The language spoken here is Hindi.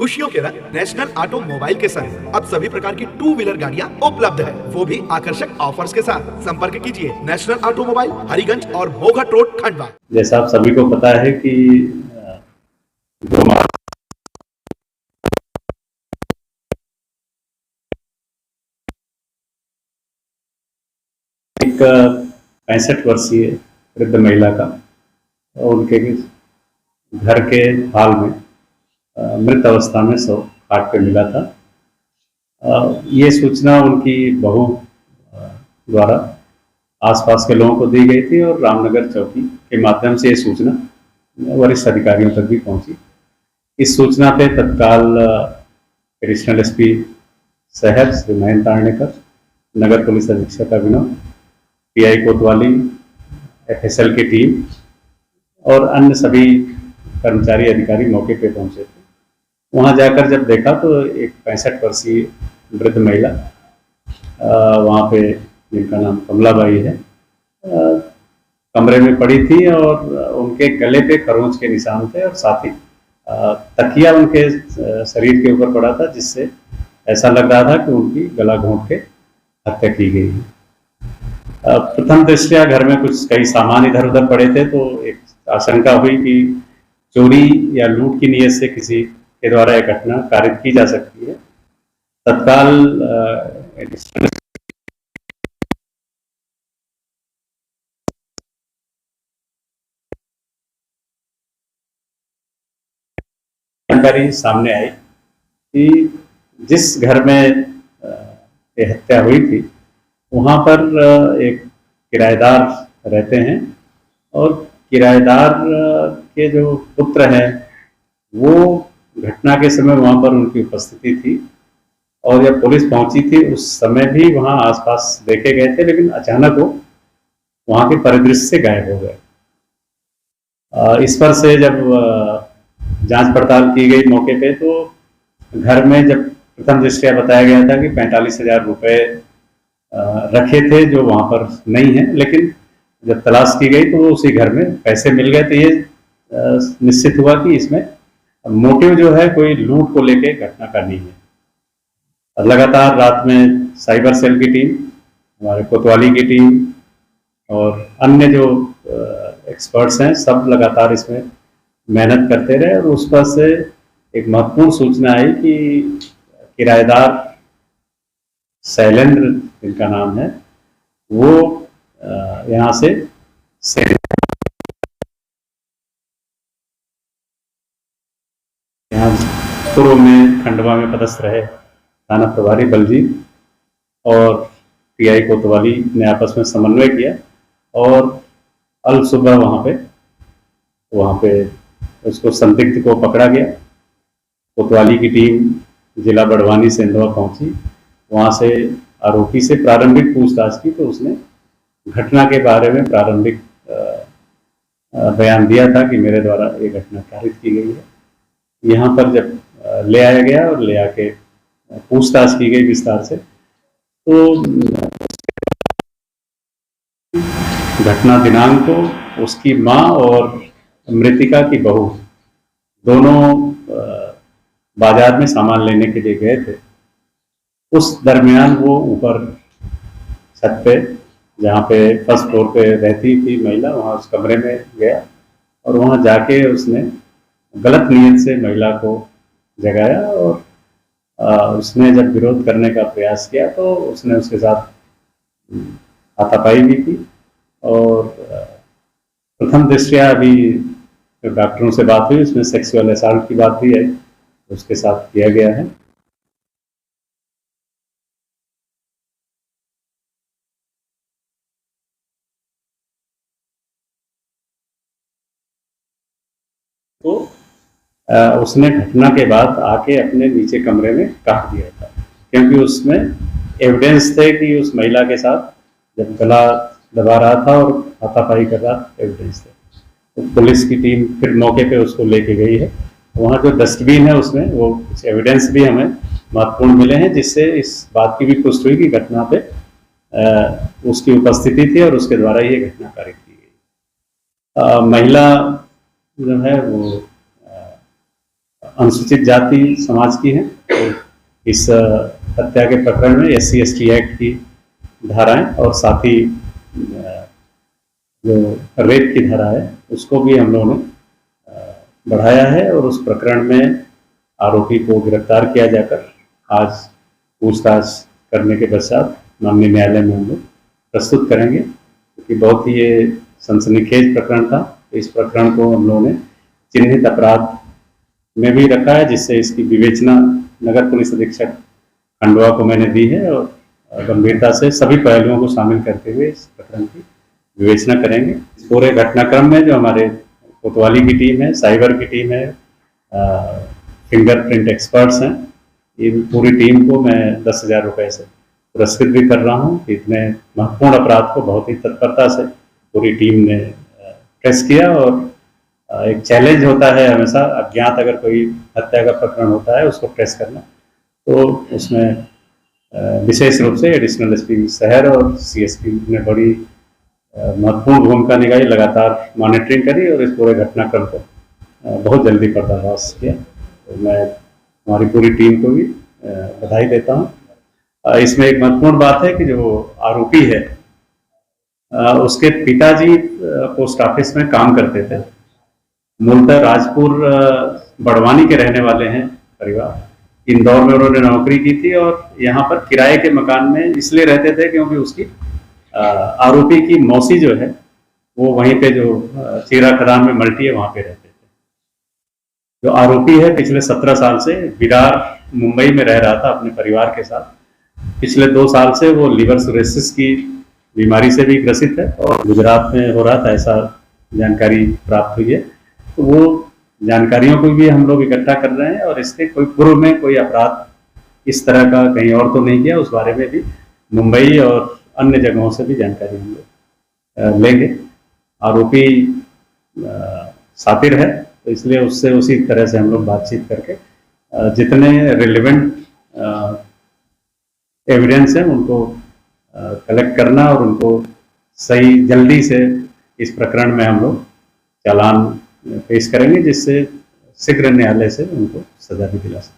खुशियों के रंग नेशनल ऑटोमोबाइल के संग अब सभी प्रकार की टू व्हीलर गाड़ियां उपलब्ध है, वो भी आकर्षक ऑफर्स के साथ। संपर्क कीजिए नेशनल ऑटोमोबाइल, हरिगंज और मोघट रोड, खंडवा। जैसा आप सभी को पता है कि 2 मार्च एक 65 वर्षीय वृद्ध महिला का उनके घर के हाल में मृत अवस्था में शव खाट पे मिला था। ये सूचना उनकी बहू द्वारा आसपास के लोगों को दी गई थी और रामनगर चौकी के माध्यम से ये सूचना वरिष्ठ अधिकारियों तक भी पहुंची। इस सूचना पे तत्काल एडिशनल एसपी शहर श्री महेंद्र तारणेकर, नगर पुलिस अधीक्षक अभिनव, पीआई कोतवाली, एफएसएल की टीम और अन्य सभी कर्मचारी अधिकारी मौके पे पहुंचे थे। वहां जाकर जब देखा तो एक 65 वर्षीय वृद्ध महिला वहां पे, जिनका नाम कमलाबाई है, कमरे में पड़ी थी और उनके गले पे खरोंच के निशान थे और साथ ही तकिया उनके शरीर के ऊपर पड़ा था, जिससे ऐसा लग रहा था कि उनकी गला घोंट के हत्या की गई है। प्रथम दृष्टया घर में कुछ कई सामान इधर उधर पड़े थे, तो एक आशंका हुई कि चोरी या लूट की नीयत से किसी के द्वारा यह घटना कारित की जा सकती है। तत्काल जानकारी सामने आई कि जिस घर में ये हत्या हुई थी वहां पर एक किराएदार रहते हैं और किराएदार के जो पुत्र हैं वो घटना के समय वहां पर उनकी उपस्थिति थी और जब पुलिस पहुंची थी उस समय भी वहां आसपास देखे गए थे, लेकिन अचानक वो वहां के परिदृश्य से गायब हो गए। इस पर से जब जांच पड़ताल की गई मौके पे, तो घर में जब प्रथम दृष्टया बताया गया था कि 45,000 रुपए रखे थे जो वहां पर नहीं है, लेकिन जब तलाश की गई तो उसी घर में पैसे मिल गए। तो ये निश्चित हुआ कि इसमें मोटिव जो है कोई लूट को लेके घटना का नहीं है। लगातार रात में साइबर सेल की टीम, हमारे कोतवाली की टीम और अन्य जो एक्सपर्ट्स हैं, सब लगातार इसमें मेहनत करते रहे और उस पर से एक महत्वपूर्ण सूचना आई कि किराएदार शैलेंद्र, जिनका नाम है, वो यहाँ से यहाँ पूर्व में खंडवा में पदस्थ रहे थाना प्रभारी बलजीत और पीआई कोतवाली ने आपस में समन्वय किया और अल सुबह वहाँ पे उसको संदिग्ध को पकड़ा गया। कोतवाली की टीम जिला बड़वानी से इंदौर पहुंची, वहां से आरोपी से प्रारंभिक पूछताछ की तो उसने घटना के बारे में प्रारंभिक बयान दिया था कि मेरे द्वारा ये घटना कारित की गई है। यहाँ पर जब ले आया गया और ले आके पूछताछ की गई विस्तार से, तो घटना दिनांक को उसकी माँ और मृतिका की बहू दोनों बाजार में सामान लेने के लिए गए थे। उस दरमियान वो ऊपर छत पे, जहाँ पे फर्स्ट फ्लोर पे रहती थी महिला, वहाँ उस कमरे में गया और वहाँ जाके उसने गलत नीयत से महिला को जगाया और उसने जब विरोध करने का प्रयास किया तो उसने उसके साथ हाथापाई भी की और प्रथम दृष्टया अभी डॉक्टरों से बात हुई, उसमें सेक्सुअल असॉल्ट की बात भी आई, उसके साथ किया गया है। तो उसने घटना के बाद आके अपने नीचे कमरे में काट दिया था, क्योंकि उसमें एविडेंस थे कि उस महिला के साथ जब गला दबा रहा था और हाथापाई कर रहा था, एविडेंस थे। तो पुलिस की टीम फिर मौके पे उसको लेके गई है। वहाँ जो डस्टबिन है उसमें वो कुछ एविडेंस भी हमें महत्वपूर्ण मिले हैं, जिससे इस बात की भी पुष्टि हुई कि घटना पे उसकी उपस्थिति थी और उसके द्वारा ये घटना कारित की गई। महिला जो है वो अनुसूचित जाति समाज की हैं। तो इस हत्या के प्रकरण में SC/ST एक्ट की धाराएं और साथ ही जो रेप की धारा है उसको भी हम लोगों ने बढ़ाया है और उस प्रकरण में आरोपी को गिरफ्तार किया जाकर आज पूछताछ करने के पश्चात माननीय न्यायालय में हम लोग प्रस्तुत करेंगे, क्योंकि बहुत ही ये सनसनीखेज प्रकरण था। इस प्रकरण को हम लोगों ने चिन्हित अपराध में भी रखा है, जिससे इसकी विवेचना नगर पुलिस अधीक्षक खंडवा को मैंने दी है और गंभीरता से सभी पहलुओं को शामिल करते हुए इस प्रकरण की विवेचना करेंगे। इस पूरे घटनाक्रम में जो हमारे कोतवाली की टीम है, साइबर की टीम है, फिंगरप्रिंट एक्सपर्ट्स हैं, इन पूरी टीम को मैं 10,000 रुपये से पुरस्कृत भी कर रहा हूँ। इतने महत्वपूर्ण अपराध को बहुत ही तत्परता से पूरी टीम ने ट्रेस किया और एक चैलेंज होता है हमेशा अज्ञात अगर कोई हत्या का प्रकरण होता है उसको ट्रेस करना, तो उसमें विशेष रूप से एडिशनल एसपी शहर और CSP ने बड़ी महत्वपूर्ण भूमिका निभाई, लगातार मॉनिटरिंग करी और इस पूरे घटनाक्रम को बहुत जल्दी पर्दाफाश किया। तो मैं हमारी पूरी टीम को भी बधाई देता हूँ। इसमें एक महत्वपूर्ण बात है कि जो आरोपी है उसके पिताजी पोस्ट ऑफिस में काम करते थे, मूलतः राजपुर बड़वानी के रहने वाले हैं परिवार। इंदौर में उन्होंने नौकरी की थी और यहाँ पर किराए के मकान में इसलिए रहते थे क्योंकि उसकी आरोपी की मौसी जो है वो वहीं पे जो चीरा खदान में मल्टी है वहाँ पे रहते थे। जो आरोपी है पिछले 17 साल से विरार मुंबई में रह रहा था अपने परिवार के साथ। पिछले 2 साल से वो लिवर सिरोसिस की बीमारी से भी ग्रसित है और गुजरात में हो रहा था, ऐसा जानकारी प्राप्त हुई है। तो वो जानकारियों को भी हम लोग इकट्ठा कर रहे हैं और इसके कोई पूर्व में कोई अपराध इस तरह का कहीं और तो नहीं किया, उस बारे में भी मुंबई और अन्य जगहों से भी जानकारी हम लोग लेंगे। आरोपी सातिर है तो इसलिए उससे उसी तरह से हम लोग बातचीत करके जितने रिलेवेंट एविडेंस हैं उनको कलेक्ट करना और उनको सही जल्दी से इस प्रकरण में हम लोग चालान पेश करेंगे, जिससे शीघ्र न्यायालय से उनको सजा भी दिला सकते हैं।